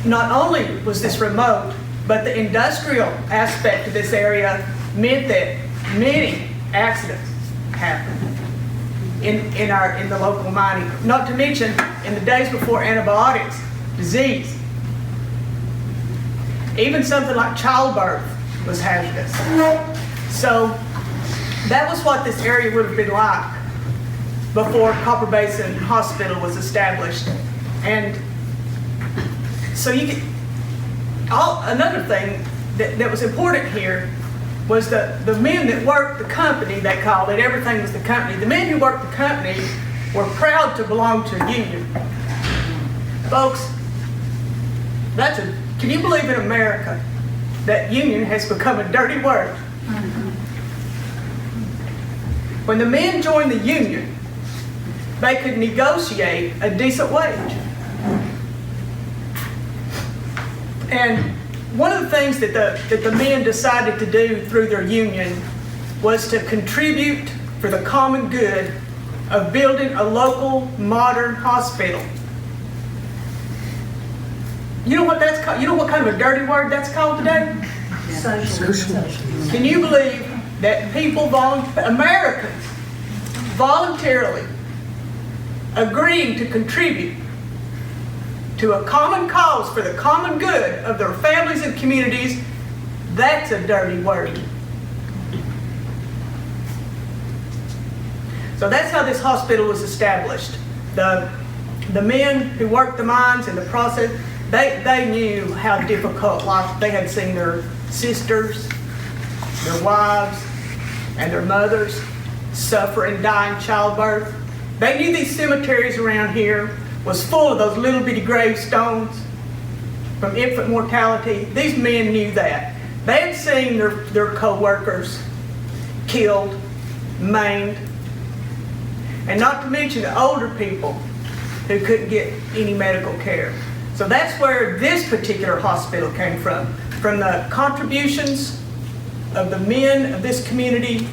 not only was this remote, but the industrial aspect of this area meant that many accidents happened in the local mining. Not to mention, in the days before antibiotics, disease. Even something like childbirth was hazardous. So that was what this area would have been like before Copper Basin Hospital was established. And so another thing that was important here was the men that worked the company, they called it, everything was the company. The men who worked the company were proud to belong to a union. Folks, can you believe in America that union has become a dirty word? When the men joined the union, they could negotiate a decent wage. And one of the things that the men decided to do through their union was to contribute for the common good of building a local modern hospital. You know what that's called? You know what kind of a dirty word that's called today? Social. Can you believe that people, Americans, voluntarily agreeing to contribute to a common cause for the common good of their families and communities? That's a dirty word. So that's how this hospital was established. The men who worked the mines and the process, they knew how difficult life. They had seen their sisters, their wives, and their mothers suffer and die in childbirth. They knew these cemeteries around here was full of those little bitty gravestones from infant mortality. These men knew that. They had seen their co-workers killed, maimed, and not to mention the older people who couldn't get any medical care. So that's where this particular hospital came from the contributions of the men of this community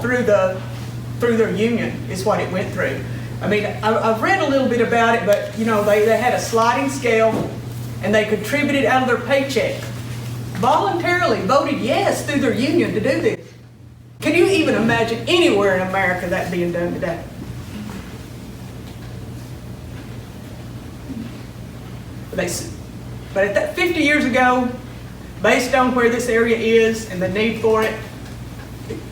through their union is what it went through. I mean, I've read a little bit about it, but you know, they had a sliding scale and they contributed out of their paycheck. Voluntarily voted yes through their union to do this. Can you even imagine anywhere in America that being done today? But at that 50 years ago, based on where this area is and the need for it,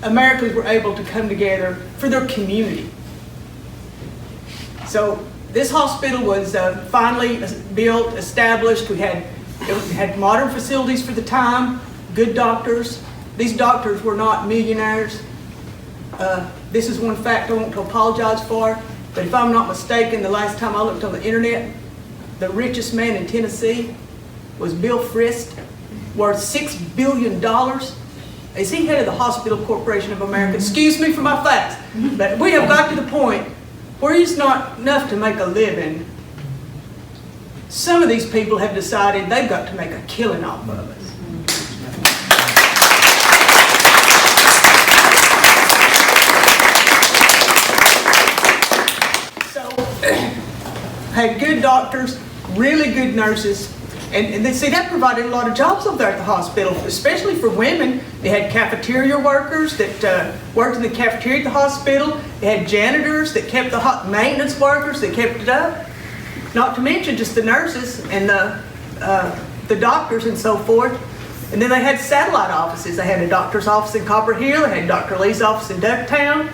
Americans were able to come together for their community. So this hospital was finally built, established. It had modern facilities for the time, good doctors. These doctors were not millionaires. This is one fact I want to apologize for, but if I'm not mistaken, the last time I looked on the internet, the richest man in Tennessee was Bill Frist, worth $6 billion. Is he head of the Hospital Corporation of America? Excuse me for my facts, but we have got to the point where it's not enough to make a living. Some of these people have decided they've got to make a killing off of us. Had good doctors, really good nurses, and they see that provided a lot of jobs over there at the hospital, especially for women. They had cafeteria workers that worked in the cafeteria at the hospital. They had janitors that kept the maintenance workers that kept it up. Not to mention just the nurses and the doctors and so forth. And then they had satellite offices. They had a doctor's office in Copper Hill. They had Dr. Lee's office in Ducktown.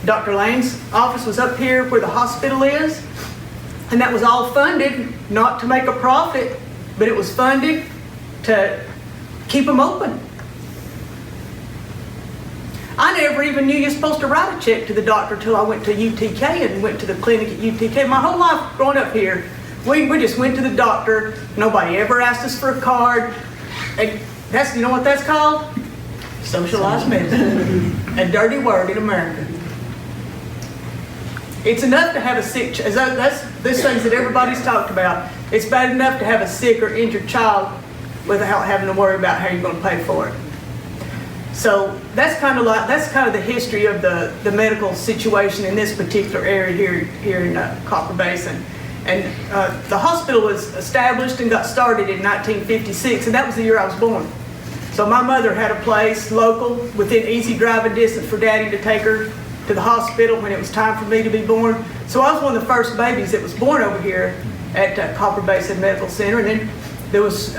Dr. Lane's office was up here where the hospital is. And that was all funded not to make a profit, but it was funded to keep them open. I never even knew you're supposed to write a check to the doctor until I went to UTK and went to the clinic at UTK. My whole life growing up here, we just went to the doctor. Nobody ever asked us for a card. And you know what that's called? Socialized medicine. A dirty word in America. It's enough to have a sick child. These things that everybody's talked about. It's bad enough to have a sick or injured child without having to worry about how you're going to pay for it. So that's kind of the history of the medical situation in this particular area here in Copper Basin. And the hospital was established and got started in 1956, and that was the year I was born. So my mother had a place local within easy driving distance for Daddy to take her to the hospital when it was time for me to be born. So I was one of the first babies that was born over here at Copper Basin Medical Center, and then there was,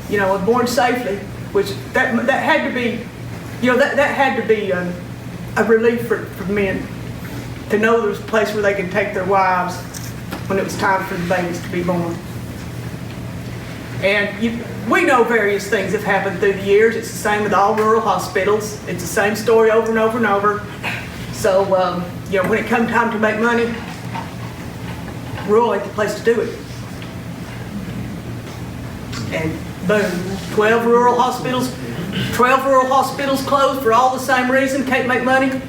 you know, born safely, which that had to be, you know, that had to be a relief for men to know there was a place where they could take their wives when it was time for the babies to be born. And we know various things have happened through the years. It's the same with all rural hospitals. It's the same story over and over and over. So, you know, when it comes time to make money, rural ain't the place to do it. And boom, 12 rural hospitals closed for all the same reason, can't make money.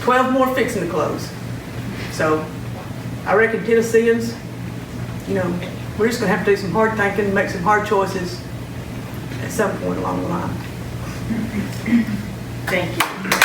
12 more fixing to close. So I reckon Tennesseans, you know, we're just gonna have to do some hard thinking, make some hard choices at some point along the line. Thank you.